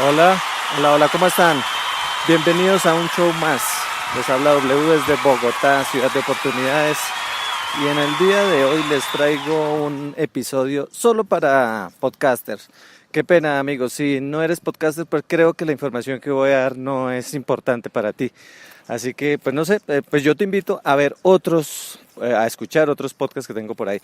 Hola, hola, ¿cómo están? Bienvenidos a un show más. Les habla W desde Bogotá, ciudad de oportunidades. Y en el día de hoy les traigo un episodio solo para podcasters. Qué pena, amigos, si no eres podcaster, pues creo que la información que voy a dar no es importante para ti. Así que, pues no sé, pues yo te invito a ver a escuchar otros podcasts que tengo por ahí.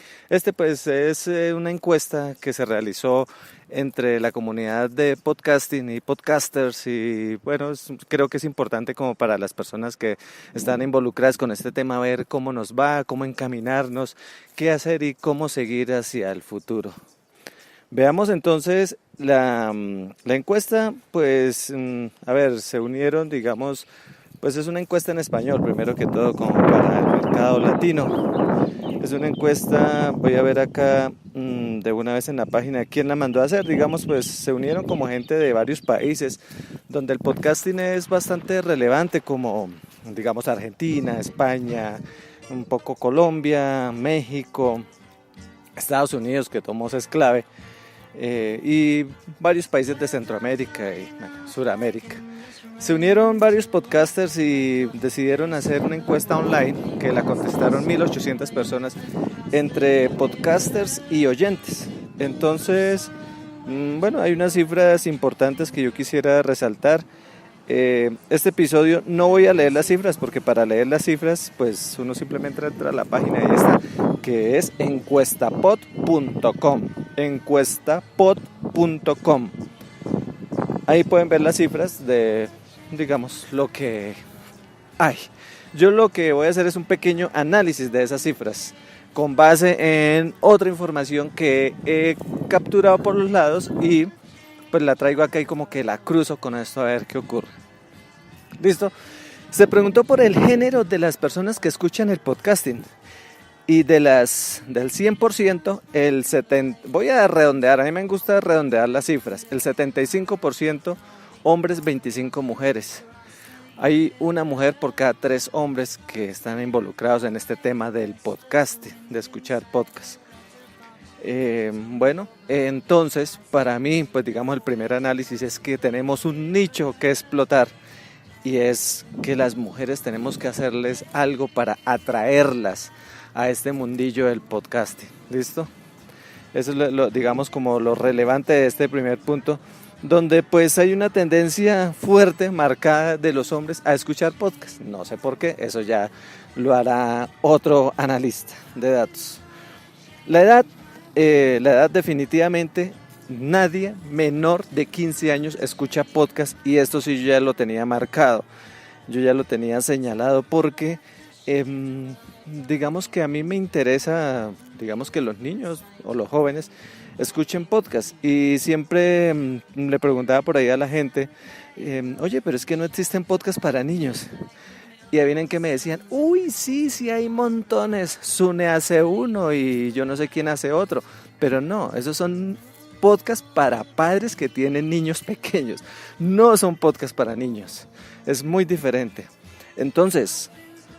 Pues es una encuesta que se realizó entre la comunidad de podcasting y podcasters y bueno, creo que es importante como para las personas que están involucradas con este tema ver cómo nos va, cómo encaminarnos, qué hacer y cómo seguir hacia el futuro. Veamos entonces la encuesta, pues a ver, se unieron, digamos, pues es una encuesta en español, primero que todo, como para el mercado latino. Es una encuesta, voy a ver acá de una vez en la página quién la mandó a hacer. Digamos, pues se unieron como gente de varios países donde el podcasting es bastante relevante, como digamos Argentina, España, un poco Colombia, México, Estados Unidos, que tomos es clave, y varios países de Centroamérica y Suramérica. Se unieron varios podcasters y decidieron hacer una encuesta online que la contestaron 1.800 personas entre podcasters y oyentes. Entonces, bueno, hay unas cifras importantes que yo quisiera resaltar. Este episodio no voy a leer las cifras porque para leer las cifras pues uno simplemente entra a la página y está, que es encuestapod.com. Ahí pueden ver las cifras de, digamos, lo que hay. Yo lo que voy a hacer es un pequeño análisis de esas cifras con base en otra información que he capturado por los lados y pues la traigo acá y como que la cruzo con esto a ver qué ocurre. ¿Listo? Se preguntó por el género de las personas que escuchan el podcasting. Y del 100%, voy a redondear, a mí me gusta redondear las cifras. El 75% hombres, 25 mujeres. Hay una mujer por cada 3 hombres que están involucrados en este tema del podcasting, de escuchar podcast. Bueno, entonces para mí, pues digamos el primer análisis es que tenemos un nicho que explotar y es que las mujeres tenemos que hacerles algo para atraerlas a este mundillo del podcasting. ¿Listo? Eso es digamos como lo relevante de este primer punto, donde pues hay una tendencia fuerte, marcada de los hombres a escuchar podcast. No sé por qué, eso ya lo hará otro analista de datos. La edad definitivamente nadie menor de 15 años escucha podcast y esto sí yo ya lo tenía marcado, yo ya lo tenía señalado porque digamos que a mí me interesa, digamos que los niños o los jóvenes escuchen podcast y siempre le preguntaba por ahí a la gente, oye, pero es que no existen podcasts para niños. Y adivinen que me decían, uy, sí hay montones, Sune hace uno y yo no sé quién hace otro, pero no, esos son podcasts para padres que tienen niños pequeños, no son podcasts para niños, es muy diferente. Entonces,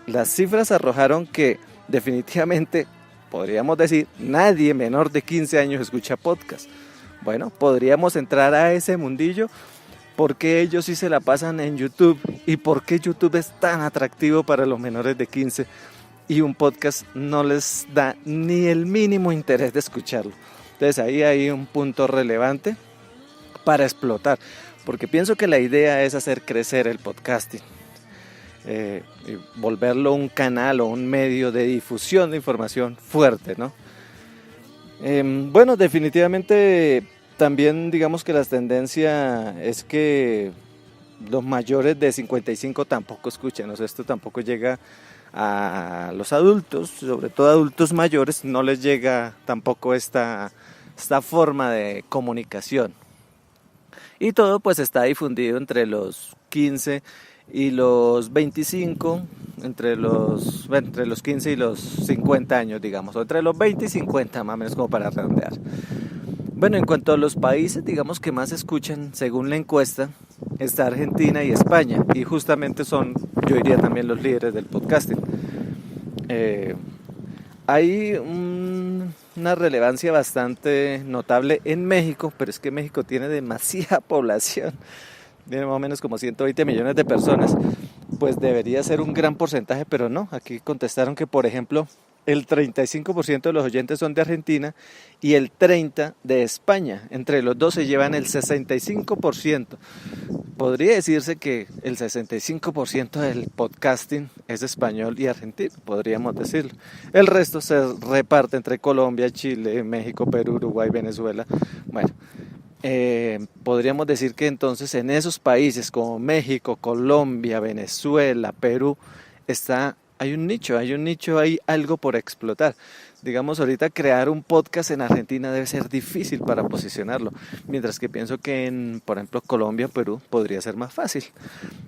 las cifras arrojaron que definitivamente, podríamos decir, nadie menor de 15 años escucha podcast. Bueno, podríamos entrar a ese mundillo. ¿Por qué ellos sí se la pasan en YouTube? ¿Y por qué YouTube es tan atractivo para los menores de 15 y un podcast no les da ni el mínimo interés de escucharlo? Entonces ahí hay un punto relevante para explotar, porque pienso que la idea es hacer crecer el podcasting, y volverlo un canal o un medio de difusión de información fuerte, ¿no? Bueno, definitivamente también digamos que la tendencia es que los mayores de 55 tampoco escuchan, o sea, esto tampoco llega a los adultos, sobre todo adultos mayores, no les llega tampoco esta forma de comunicación. Y todo pues está difundido entre los 15 y los 25, entre los 15 y los 50 años, digamos, o entre los 20 y 50 más o menos como para redondear. Bueno, en cuanto a los países, digamos que más escuchan, según la encuesta, está Argentina y España, y justamente son, yo diría también los líderes del podcasting. Hay una relevancia bastante notable en México, pero es que México tiene demasiada población, tiene más o menos como 120 millones de personas, pues debería ser un gran porcentaje, pero no. Aquí contestaron que, por ejemplo, el 35% de los oyentes son de Argentina y el 30% de España. Entre los dos se llevan el 65%. Podría decirse que el 65% del podcasting es español y argentino, podríamos decirlo. El resto se reparte entre Colombia, Chile, México, Perú, Uruguay, Venezuela. Bueno, podríamos decir que entonces en esos países como México, Colombia, Venezuela, Perú, hay un nicho, hay algo por explotar. Digamos, ahorita crear un podcast en Argentina debe ser difícil para posicionarlo, mientras que pienso que en, por ejemplo, Colombia, Perú, podría ser más fácil.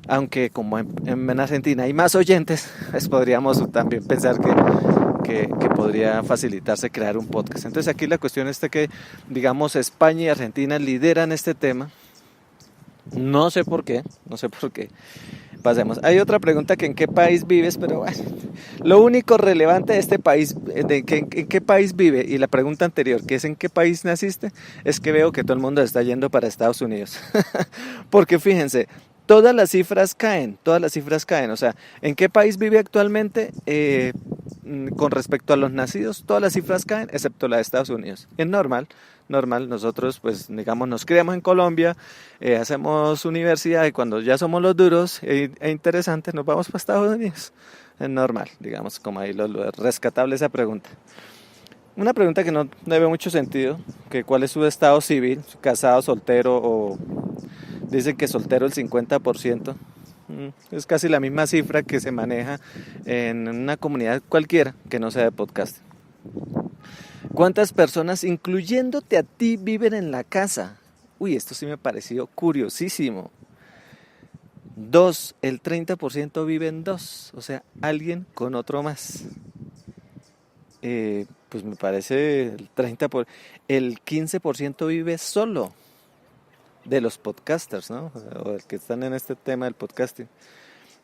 Aunque como en Argentina hay más oyentes, pues podríamos también pensar que podría facilitarse crear un podcast. Entonces aquí la cuestión es que, digamos, España y Argentina lideran este tema. No sé por qué. Pasemos. Hay otra pregunta que en qué país vives, pero bueno, lo único relevante de este país, en qué país vive, y la pregunta anterior, que es en qué país naciste, es que veo que todo el mundo está yendo para Estados Unidos. Porque fíjense, todas las cifras caen, o sea, ¿en qué país vive actualmente? Con respecto a los nacidos, todas las cifras caen, excepto la de Estados Unidos. Es normal, nosotros pues digamos nos criamos en Colombia, hacemos universidad y cuando ya somos los duros e interesantes nos vamos para Estados Unidos. Es normal, digamos, como ahí lo rescatable esa pregunta. Una pregunta que no debe mucho sentido, que cuál es su estado civil, casado, soltero o... Dicen que soltero el 50%. Es casi la misma cifra que se maneja en una comunidad cualquiera que no sea de podcast. ¿Cuántas personas, incluyéndote a ti, viven en la casa? Uy, esto sí me pareció curiosísimo. 2, el 30% vive en 2, o sea, alguien con otro más. Pues me parece el 30%, el 15% vive solo. De los podcasters, ¿no? O el que están en este tema del podcasting.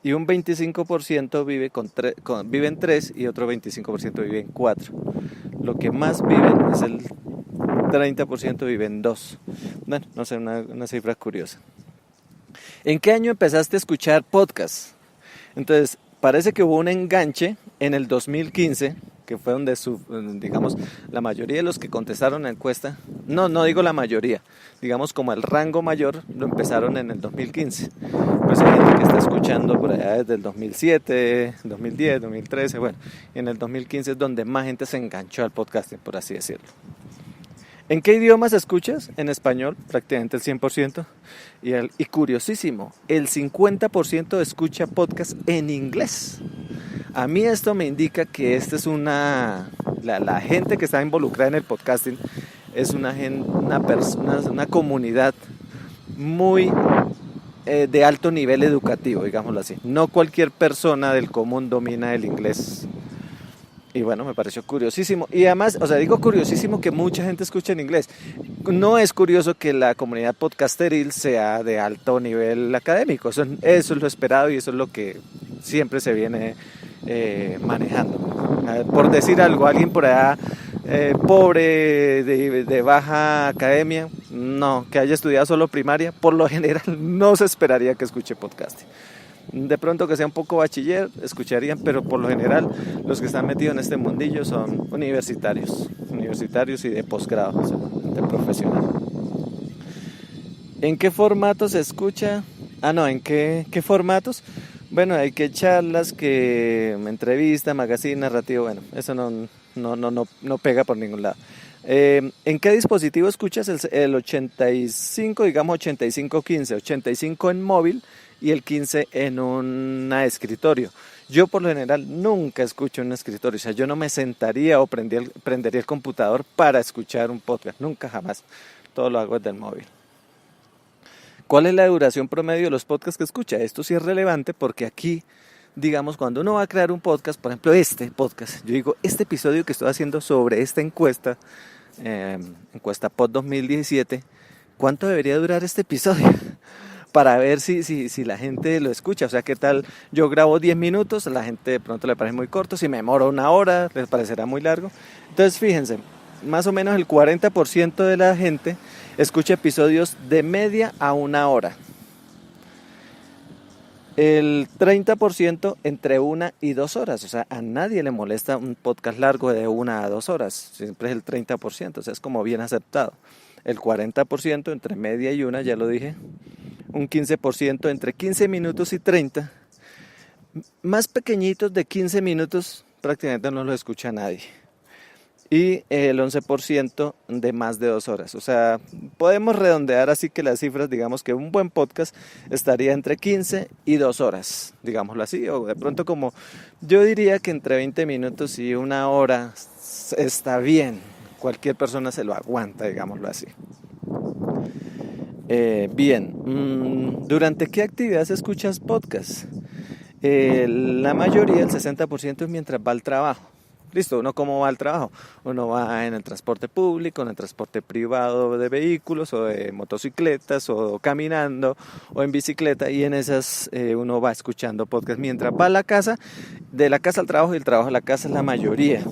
Y un 25% vive en 3 y otro 25% vive en 4. Lo que más viven es el 30% vive en 2. Bueno, no sé, una cifra curiosa. ¿En qué año empezaste a escuchar podcast? Entonces, parece que hubo un enganche en el 2015, que fue donde digamos, la mayoría de los que contestaron la encuesta, no digo la mayoría, digamos como el rango mayor lo empezaron en el 2015. Pues hay gente que está escuchando por allá desde el 2007, 2010, 2013, bueno, en el 2015 es donde más gente se enganchó al podcasting, por así decirlo. ¿En qué idiomas escuchas? En español, prácticamente el 100%. Y curiosísimo, el 50% escucha podcast en inglés. A mí esto me indica que esta es la gente que está involucrada en el podcasting es una comunidad muy de alto nivel educativo, digámoslo así. No cualquier persona del común domina el inglés. Y bueno, me pareció curiosísimo. Y además, o sea, digo curiosísimo que mucha gente escucha en inglés. No es curioso que la comunidad podcasteril sea de alto nivel académico. Eso es lo esperado y eso es lo que siempre se viene manejando. Por decir algo, alguien por allá pobre, de baja academia, no, que haya estudiado solo primaria, por lo general no se esperaría que escuche podcasting. De pronto que sea un poco bachiller, escucharían, pero por lo general los que están metidos en este mundillo son universitarios y de posgrado, o sea, de profesional. ¿En qué formato se escucha? ¿En qué formatos? Bueno, hay que charlas, que entrevista, magazine, narrativo, bueno, eso no pega por ningún lado. ¿En qué dispositivo escuchas? El 85, digamos 85-15, 85 en móvil y el 15 en un escritorio. Yo por lo general nunca escucho en un escritorio, o sea, yo no me sentaría o prendería el computador para escuchar un podcast, nunca jamás, todo lo hago desde el móvil. ¿Cuál es la duración promedio de los podcasts que escucha? Esto sí es relevante porque aquí, digamos, cuando uno va a crear un podcast, por ejemplo este podcast, yo digo, este episodio que estoy haciendo sobre esta encuesta Pod 2017, ¿cuánto debería durar este episodio? Para ver si la gente lo escucha, o sea, ¿qué tal? Yo grabo 10 minutos, a la gente de pronto le parece muy corto, si me demoro 1 hora, les parecerá muy largo. Entonces, fíjense, más o menos el 40% de la gente escucha episodios de media a una hora. El 30% entre 1 y 2 horas, o sea, a nadie le molesta un podcast largo de 1 a 2 horas, siempre es el 30%, o sea, es como bien aceptado. El 40% entre media y una, ya lo dije, un 15% entre 15 minutos y 30, más pequeñitos de 15 minutos prácticamente no los escucha nadie. Y el 11% de más de 2 horas. O sea, podemos redondear así que las cifras, digamos que un buen podcast estaría entre 15 y 2 horas, digámoslo así. O de pronto como yo diría que entre 20 minutos y 1 hora está bien. Cualquier persona se lo aguanta, digámoslo así. ¿Durante qué actividades escuchas podcast? La mayoría, el 60% es mientras va al trabajo. Listo, ¿uno cómo va al trabajo? Uno va en el transporte público, en el transporte privado de vehículos o de motocicletas o caminando o en bicicleta, y en esas uno va escuchando podcast mientras va a la casa, de la casa al trabajo y del trabajo a la casa es la mayoría.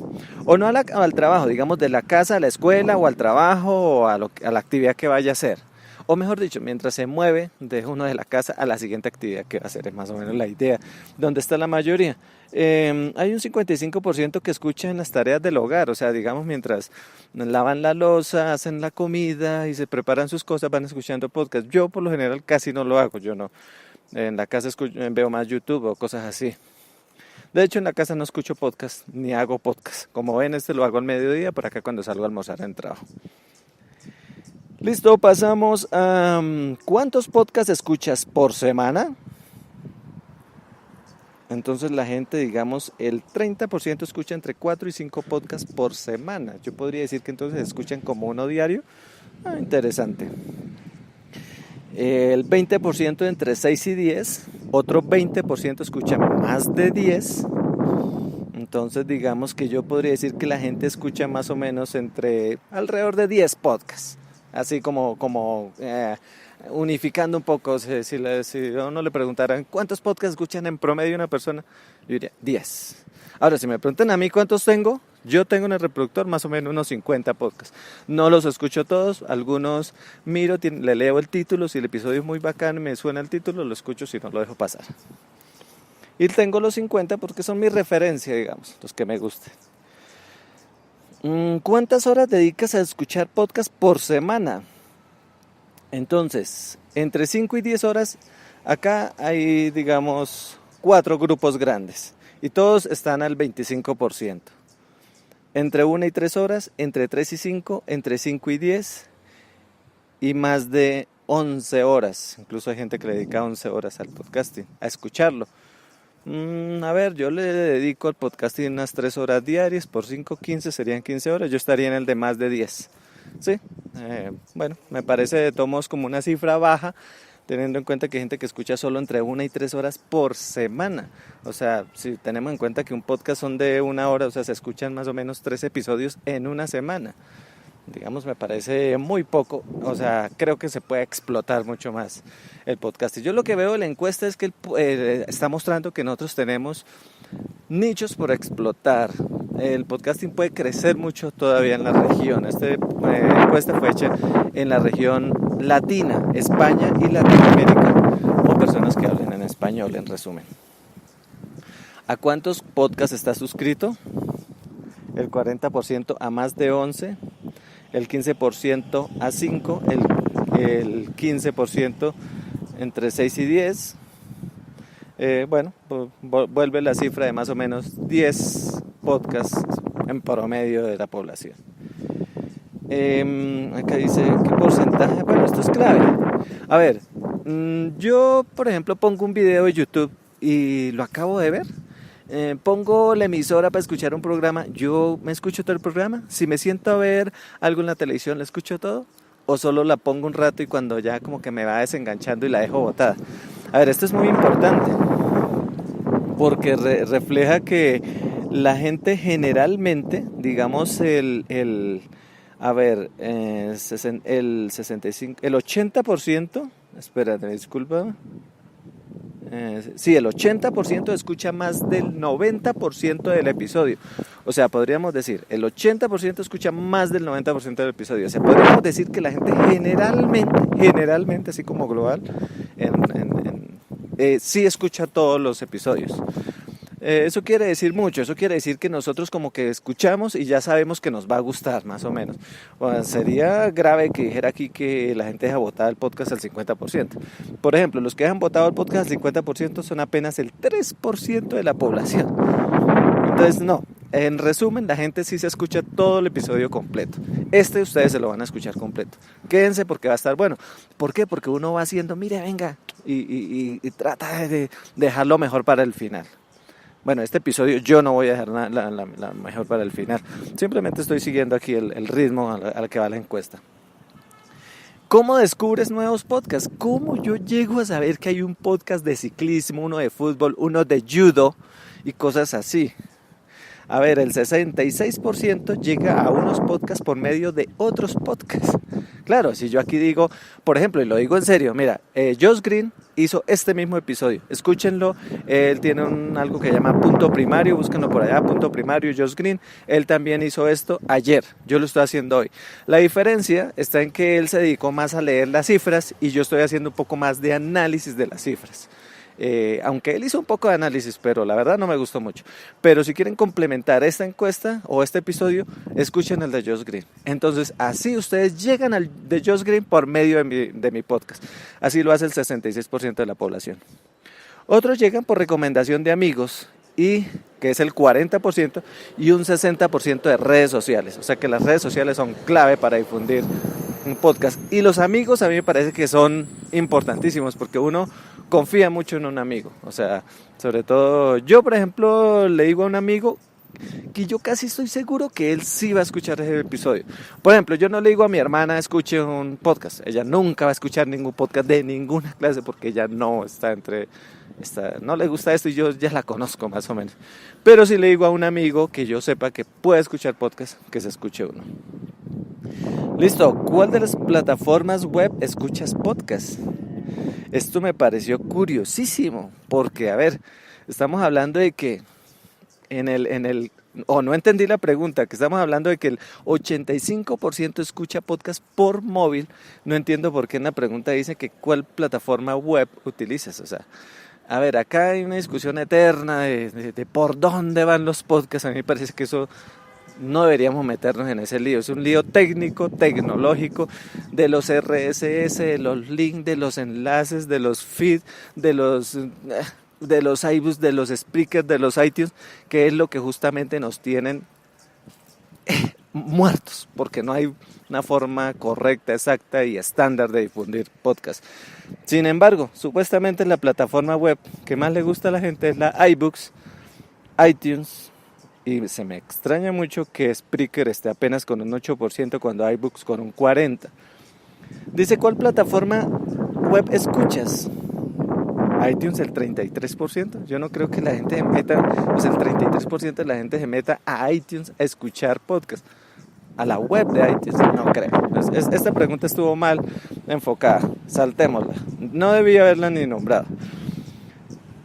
O no al trabajo, digamos de la casa a la escuela o al trabajo o a la actividad que vaya a hacer. O mejor dicho, mientras se mueve de uno de la casa a la siguiente actividad que va a hacer, es más o menos la idea. ¿Dónde está la mayoría? Hay un 55% que escucha en las tareas del hogar, o sea, digamos, mientras lavan la loza, hacen la comida y se preparan sus cosas, van escuchando podcast. Yo por lo general casi no lo hago, yo no. En la casa veo más YouTube o cosas así. De hecho, en la casa no escucho podcast, ni hago podcast. Como ven, lo hago al mediodía, por acá cuando salgo a almorzar en el trabajo. Listo, pasamos a ¿cuántos podcasts escuchas por semana? Entonces la gente, digamos, el 30% escucha entre 4 y 5 podcasts por semana. Yo podría decir que entonces escuchan como uno diario. Interesante. El 20% entre 6 y 10. Otro 20% escucha más de 10. Entonces digamos que yo podría decir que la gente escucha más o menos alrededor de 10 podcasts. Así como unificando un poco, si a uno le preguntaran ¿cuántos podcasts escuchan en promedio una persona? Yo diría 10. Ahora, si me preguntan a mí cuántos tengo, yo tengo en el reproductor más o menos unos 50 podcasts. No los escucho todos, algunos miro, le leo el título, si el episodio es muy bacán, me suena el título, lo escucho, si no lo dejo pasar. Y tengo los 50 porque son mi referencia, digamos, los que me gusten. ¿Cuántas horas dedicas a escuchar podcast por semana? Entonces, entre 5 y 10 horas, acá hay, digamos, 4 grupos grandes y todos están al 25%. Entre 1 y 3 horas, entre 3 y 5, entre 5 y 10 y más de 11 horas. Incluso hay gente que le dedica 11 horas al podcasting, a escucharlo. Yo le dedico al podcasting unas 3 horas diarias, por 5, 15, serían 15 horas, yo estaría en el de más de 10. Sí, me parece de todos modos como una cifra baja, teniendo en cuenta que hay gente que escucha solo entre 1 y 3 horas por semana. O sea, si tenemos en cuenta que un podcast son de 1 hora, o sea, se escuchan más o menos 3 episodios en una semana. Digamos, me parece muy poco, o sea, creo que se puede explotar mucho más el podcast. Y yo lo que veo en la encuesta es que está mostrando que nosotros tenemos nichos por explotar. El podcasting puede crecer mucho todavía en la región. Esta encuesta fue hecha en la región latina, España y Latinoamérica, o personas que hablen en español, en resumen. ¿A cuántos podcasts está suscrito? El 40% a más de 11, el 15% a 5, el 15% entre 6 y 10. Vuelve la cifra de más o menos 10 podcasts en promedio de la población. Acá dice, ¿qué porcentaje? Bueno, esto es clave. A ver, yo por ejemplo pongo un video de YouTube y lo acabo de ver. Pongo la emisora para escuchar un programa, yo me escucho todo el programa. Si me siento a ver algo en la televisión, ¿la escucho todo? ¿O solo la pongo un rato y cuando ya como que me va desenganchando y la dejo botada? A ver, esto es muy importante porque refleja que la gente generalmente, digamos el 80%, espérate, disculpa. Sí, el 80% escucha más del 90% del episodio. O sea, podríamos decir, el 80% escucha más del 90% del episodio. O sea, podríamos decir que la gente generalmente, así como global, sí escucha todos los episodios. Eso quiere decir mucho, eso quiere decir que nosotros como que escuchamos y ya sabemos que nos va a gustar, más o menos. Bueno, sería grave que dijera aquí que la gente deja votar el podcast al 50%. Por ejemplo, los que han votado el podcast al 50% son apenas el 3% de la población. Entonces, no, en resumen, la gente sí se escucha todo el episodio completo. Ustedes se lo van a escuchar completo. Quédense porque va a estar bueno. ¿Por qué? Porque uno va haciendo, mire, venga, y trata de dejarlo mejor para el final. Bueno, este episodio yo no voy a dejar la mejor para el final. Simplemente estoy siguiendo aquí el ritmo al que va la encuesta. ¿Cómo descubres nuevos podcasts? ¿Cómo yo llego a saber que hay un podcast de ciclismo, uno de fútbol, uno de judo y cosas así? A ver, el 66% llega a unos podcasts por medio de otros podcasts. Claro, si yo aquí digo, por ejemplo, y lo digo en serio, mira, Josh Green hizo este mismo episodio, escúchenlo, él tiene algo que se llama Punto Primario, búsquenlo por allá, Punto Primario, Josh Green, él también hizo esto ayer, yo lo estoy haciendo hoy. La diferencia está en que él se dedicó más a leer las cifras y yo estoy haciendo un poco más de análisis de las cifras. Aunque él hizo un poco de análisis, pero la verdad no me gustó mucho. Pero si quieren complementar esta encuesta o este episodio, escuchen el de Josh Green. Entonces, así ustedes llegan al de Josh Green por medio de mi podcast. Así lo hace el 66% de la población. Otros llegan por recomendación de amigos, y que es el 40%, y un 60% de redes sociales. O sea que las redes sociales son clave para difundir un podcast. Y los amigos a mí me parece que son importantísimos porque uno confía mucho en un amigo. O sea, sobre todo yo, por ejemplo, le digo a un amigo que yo casi estoy seguro que él sí va a escuchar ese episodio. Por ejemplo, yo no le digo a mi hermana escuche un podcast. Ella nunca va a escuchar ningún podcast de ninguna clase porque ella no no le gusta esto y yo ya la conozco más o menos. Pero sí le digo a un amigo que yo sepa que puede escuchar podcast, que se escuche uno. Listo, ¿cuál de las plataformas web escuchas podcast? Esto me pareció curiosísimo porque, a ver, estamos hablando de que no entendí la pregunta, que estamos hablando de que el 85% escucha podcast por móvil. No entiendo por qué en la pregunta dice que cuál plataforma web utilizas. O sea, a ver, acá hay una discusión eterna de por dónde van los podcasts. A mí me parece que eso no deberíamos meternos en ese lío. Es un lío técnico, tecnológico, de los RSS, de los links, de los enlaces, de los feeds, de los iBooks, de los Spreaker, de los iTunes, que es lo que justamente nos tienen muertos, porque no hay una forma correcta, exacta y estándar de difundir podcast. Sin embargo, supuestamente la plataforma web que más le gusta a la gente es la iBooks, iTunes, y se me extraña mucho que Spreaker esté apenas con un 8% cuando iBooks con un 40%. Dice, ¿cuál plataforma web escuchas? iTunes el 33%. Yo no creo que la gente se meta, pues el 33% de la gente se meta a iTunes a escuchar podcast. A la web de iTunes, no creo. Esta pregunta estuvo mal enfocada, saltémosla. No debía haberla ni nombrado.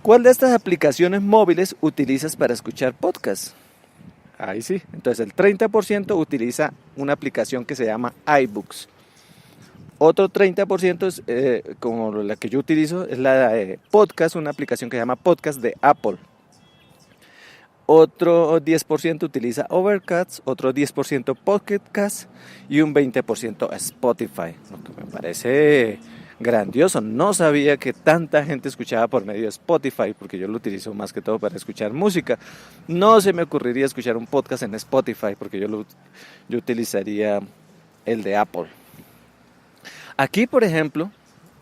¿Cuál de estas aplicaciones móviles utilizas para escuchar podcast? Ahí sí, entonces el 30% utiliza una aplicación que se llama iBooks. Otro 30% es, como la que yo utilizo, es la de Podcast, una aplicación que se llama Podcast de Apple. Otro 10% utiliza Overcast, otro 10% Pocket Cast y un 20% Spotify, lo que me parece grandioso. No sabía que tanta gente escuchaba por medio de Spotify, porque yo lo utilizo más que todo para escuchar música. No se me ocurriría escuchar un podcast en Spotify, porque yo utilizaría el de Apple. Aquí, por ejemplo,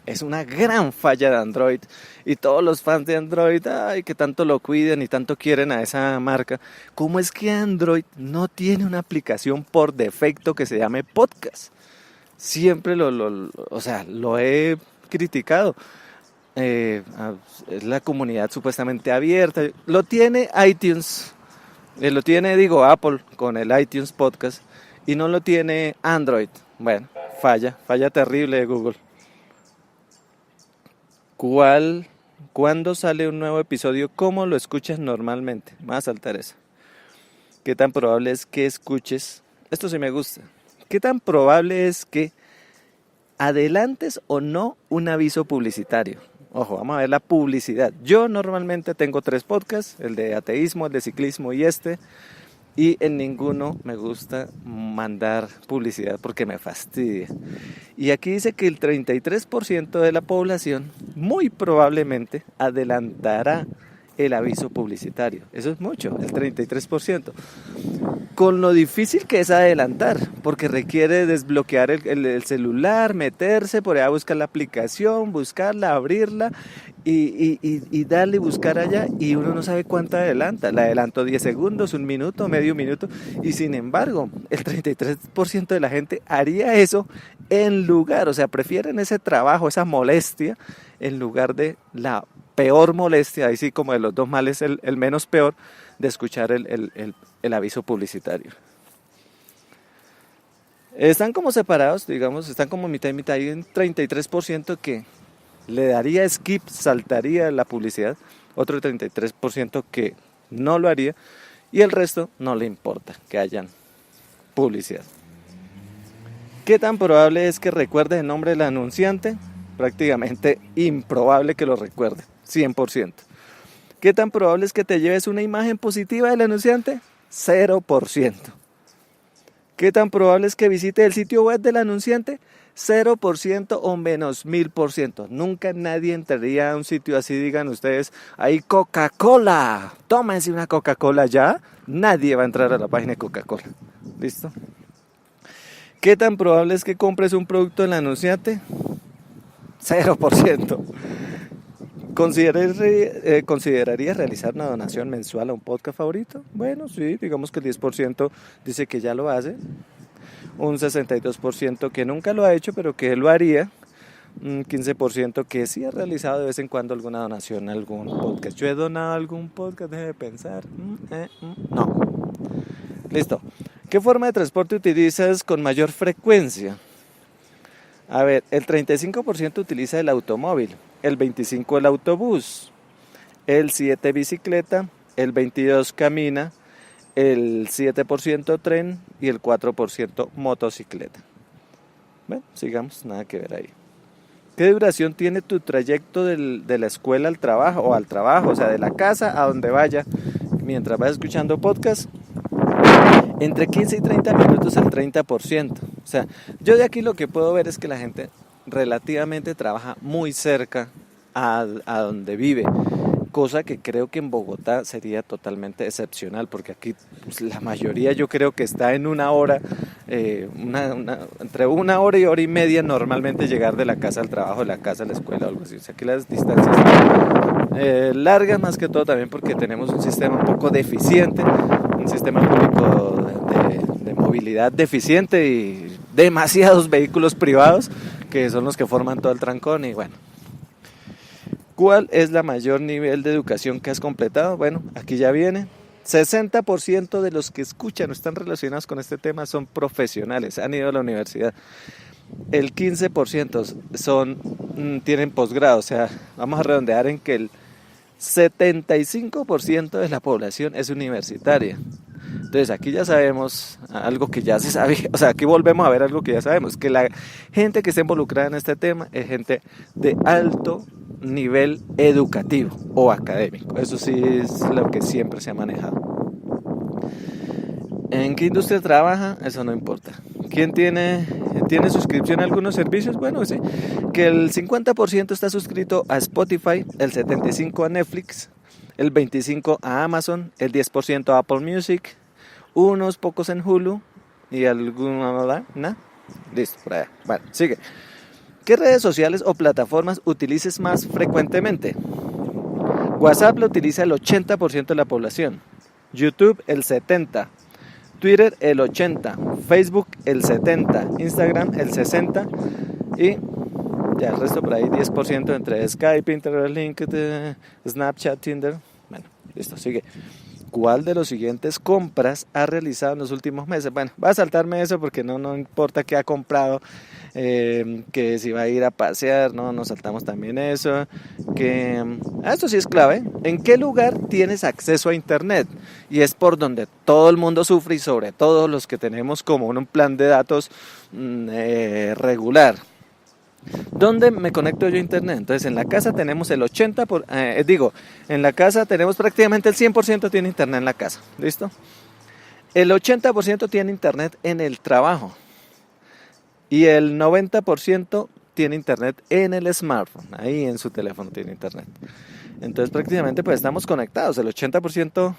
es una gran falla de Android y todos los fans de Android, que tanto lo cuidan y tanto quieren a esa marca. ¿Cómo es que Android no tiene una aplicación por defecto que se llame Podcast? Siempre lo he criticado. Es la comunidad supuestamente abierta. Lo tiene iTunes, Apple con el iTunes Podcast y no lo tiene Android. Bueno, falla terrible de Google. ¿Cuándo sale un nuevo episodio? ¿Cómo lo escuchas normalmente? Más saltar esa. ¿Qué tan probable es que escuches? Esto sí me gusta. ¿Qué tan probable es que adelantes o no un aviso publicitario? Ojo, vamos a ver la publicidad. Yo normalmente tengo 3 podcasts, el de ateísmo, el de ciclismo y y en ninguno me gusta mandar publicidad porque me fastidia. Y aquí dice que el 33% de la población muy probablemente adelantará el aviso publicitario. Eso es mucho, el 33%. Con lo difícil que es adelantar, porque requiere desbloquear el celular, meterse por allá a buscar la aplicación, buscarla, abrirla y darle y buscar allá, y uno no sabe cuánto adelanta. Le adelanto 10 segundos, 1 minuto, medio minuto, y sin embargo, el 33% de la gente haría eso en lugar, o sea, prefieren ese trabajo, esa molestia, en lugar de la peor molestia, ahí sí como de los dos males el menos peor, de escuchar el aviso publicitario. Están como separados, digamos, están como mitad y mitad. Hay un 33% que le daría skip, saltaría la publicidad, otro 33% que no lo haría, y el resto no le importa que hayan publicidad. ¿Qué tan probable es que recuerde el nombre del anunciante? Prácticamente improbable que lo recuerde, 100%. ¿Qué tan probable es que te lleves una imagen positiva del anunciante? 0%. ¿Qué tan probable es que visite el sitio web del anunciante? 0% o menos 1000%. Nunca nadie entraría a un sitio así, digan ustedes, ahí Coca-Cola, tómense una Coca-Cola ya. Nadie va a entrar a la página de Coca-Cola. ¿Listo? ¿Qué tan probable es que compres un producto del anunciante? 0%. ¿Considerarías realizar una donación mensual a un podcast favorito? Bueno, sí, digamos que el 10% dice que ya lo hace, un 62% que nunca lo ha hecho pero que lo haría, un 15% que sí ha realizado de vez en cuando alguna donación a algún podcast. ¿Yo he donado a algún podcast? Deje de pensar. No. Listo. ¿Qué forma de transporte utilizas con mayor frecuencia? A ver, el 35% utiliza el automóvil, el 25% el autobús, el 7% bicicleta, el 22% camina, el 7% tren y el 4% motocicleta. Bueno, sigamos, nada que ver ahí. ¿Qué duración tiene tu trayecto de la escuela al trabajo o sea, de la casa a donde vaya mientras vas escuchando podcast? Entre 15 y 30 minutos el 30%. O sea, yo de aquí lo que puedo ver es que la gente relativamente trabaja muy cerca a donde vive, cosa que creo que en Bogotá sería totalmente excepcional, porque aquí pues, la mayoría yo creo que está en una hora, entre 1 hora y hora y media normalmente llegar de la casa al trabajo, de la casa a la escuela o algo así. O sea que las distancias son largas, más que todo también porque tenemos un sistema un poco deficiente, un sistema público de movilidad deficiente y demasiados vehículos privados que son los que forman todo el trancón. Y bueno, ¿cuál es la mayor nivel de educación que has completado? Bueno, aquí ya viene. 60% de los que escuchan o están relacionados con este tema son profesionales, han ido a la universidad. El 15% tienen posgrado, o sea, vamos a redondear en que el 75% de la población es universitaria. Entonces aquí ya sabemos algo que ya se sabía, o sea, aquí volvemos a ver algo que ya sabemos, que la gente que está involucrada en este tema es gente de alto nivel educativo o académico. Eso sí es lo que siempre se ha manejado. ¿En qué industria trabaja? Eso no importa. ¿Quién tiene suscripción a algunos servicios? Bueno, sí, que el 50% está suscrito a Spotify, el 75% a Netflix, el 25% a Amazon, el 10% a Apple Music, unos pocos en Hulu y alguna, ¿no? Listo, por allá. Bueno, sigue. ¿Qué redes sociales o plataformas utilices más frecuentemente? WhatsApp lo utiliza el 80% de la población, YouTube el 70%, Twitter el 80%, Facebook el 70%, Instagram el 60% y ya el resto por ahí 10% entre Skype, Pinterest, LinkedIn, Snapchat, Tinder. Bueno, listo, sigue. ¿cuál de los siguientes compras ha realizado en los últimos meses? Bueno, voy a saltarme eso porque no importa qué ha comprado, que si va a ir a pasear, no, nos saltamos también eso, que esto sí es clave. ¿En qué lugar tienes acceso a internet? Y es por donde todo el mundo sufre y sobre todo los que tenemos como un plan de datos regular. ¿Dónde me conecto yo a internet? Entonces en la casa tenemos el 80%, en la casa tenemos prácticamente el 100% tiene internet en la casa, ¿listo? El 80% tiene internet en el trabajo y el 90% tiene internet en el smartphone, ahí en su teléfono tiene internet. Entonces prácticamente pues estamos conectados, el 80%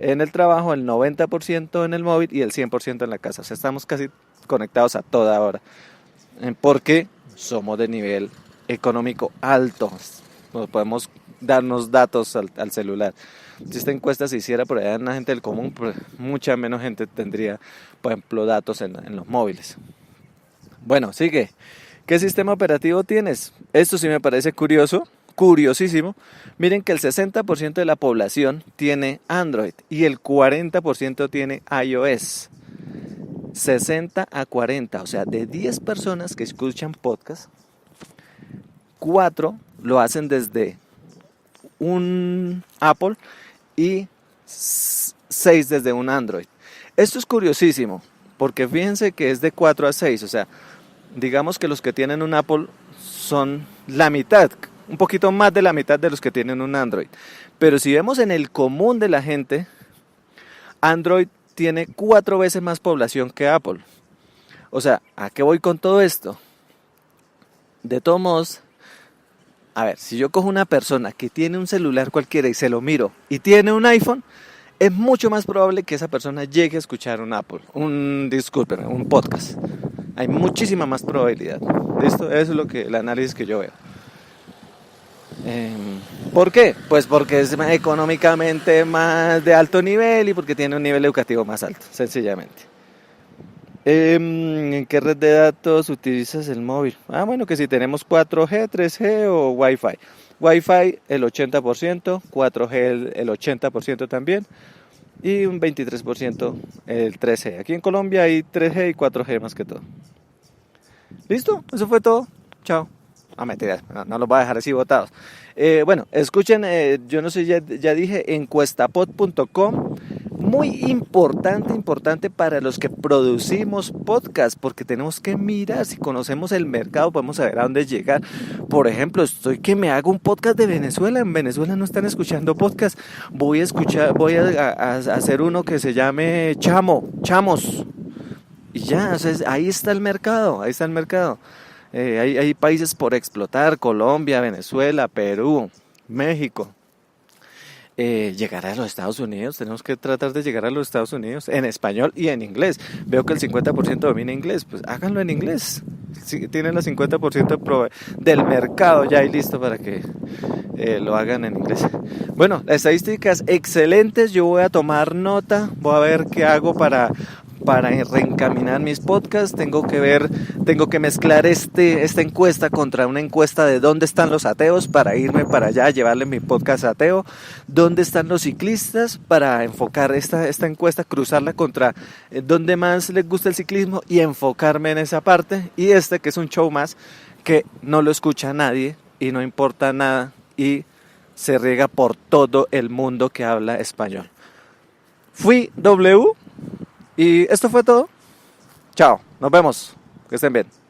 en el trabajo, el 90% en el móvil y el 100% en la casa, o sea estamos casi conectados a toda hora, porque somos de nivel económico alto, no podemos darnos datos al celular. Si esta encuesta se hiciera por allá en la gente del común, pues mucha menos gente tendría, por ejemplo, datos en los móviles. Bueno, sigue. ¿Qué sistema operativo tienes? Esto sí me parece curiosísimo. Miren que el 60% de la población tiene Android y el 40% tiene iOS. 60 a 40, o sea, de 10 personas que escuchan podcast, 4 lo hacen desde un Apple y 6 desde un Android. Esto es curiosísimo, porque fíjense que es de 4 a 6, o sea, digamos que los que tienen un Apple son la mitad, un poquito más de la mitad de los que tienen un Android. Pero si vemos en el común de la gente, Android tiene 4 veces más población que Apple. O sea, ¿a qué voy con todo esto? De todos modos, a ver, si yo cojo una persona que tiene un celular cualquiera y se lo miro y tiene un iPhone, es mucho más probable que esa persona llegue a escuchar un podcast. Hay muchísima más probabilidad. ¿Listo? Eso es el análisis que yo veo. ¿Por qué? Pues porque es económicamente más de alto nivel y porque tiene un nivel educativo más alto, sencillamente. ¿En qué red de datos utilizas el móvil? Bueno, que si tenemos 4G, 3G o Wi-Fi. Wi-Fi el 80%, 4G el 80% también y un 23% el 3G. Aquí en Colombia hay 3G y 4G más que todo. ¿Listo? Eso fue todo. Chao. Mentiras, no los voy a dejar así botados. Bueno, escuchen, yo no sé, ya dije, encuestapod.com. Muy importante para los que producimos podcast, porque tenemos que mirar, si conocemos el mercado, podemos saber a dónde llegar. Por ejemplo, estoy que me hago un podcast de Venezuela. En Venezuela no están escuchando podcast. Voy a hacer uno que se llame Chamos. Y ya, o sea, ahí está el mercado. Hay países por explotar: Colombia, Venezuela, Perú, México. Llegar a los Estados Unidos, tenemos que tratar de llegar a los Estados Unidos en español y en inglés. Veo que el 50% domina inglés, pues háganlo en inglés. Sí, tienen el 50% del mercado ya ahí listo para que lo hagan en inglés. Bueno, estadísticas excelentes, yo voy a tomar nota, voy a ver qué hago para reencaminar mis podcasts. Tengo que mezclar esta encuesta contra una encuesta de dónde están los ateos para irme para allá, llevarle mi podcast ateo. Dónde están los ciclistas para enfocar esta encuesta, cruzarla contra dónde más les gusta el ciclismo y enfocarme en esa parte. Y que es un show más que no lo escucha nadie y no importa nada y se riega por todo el mundo que habla español. Fui W. Y esto fue todo. Chao, nos vemos. Que estén bien.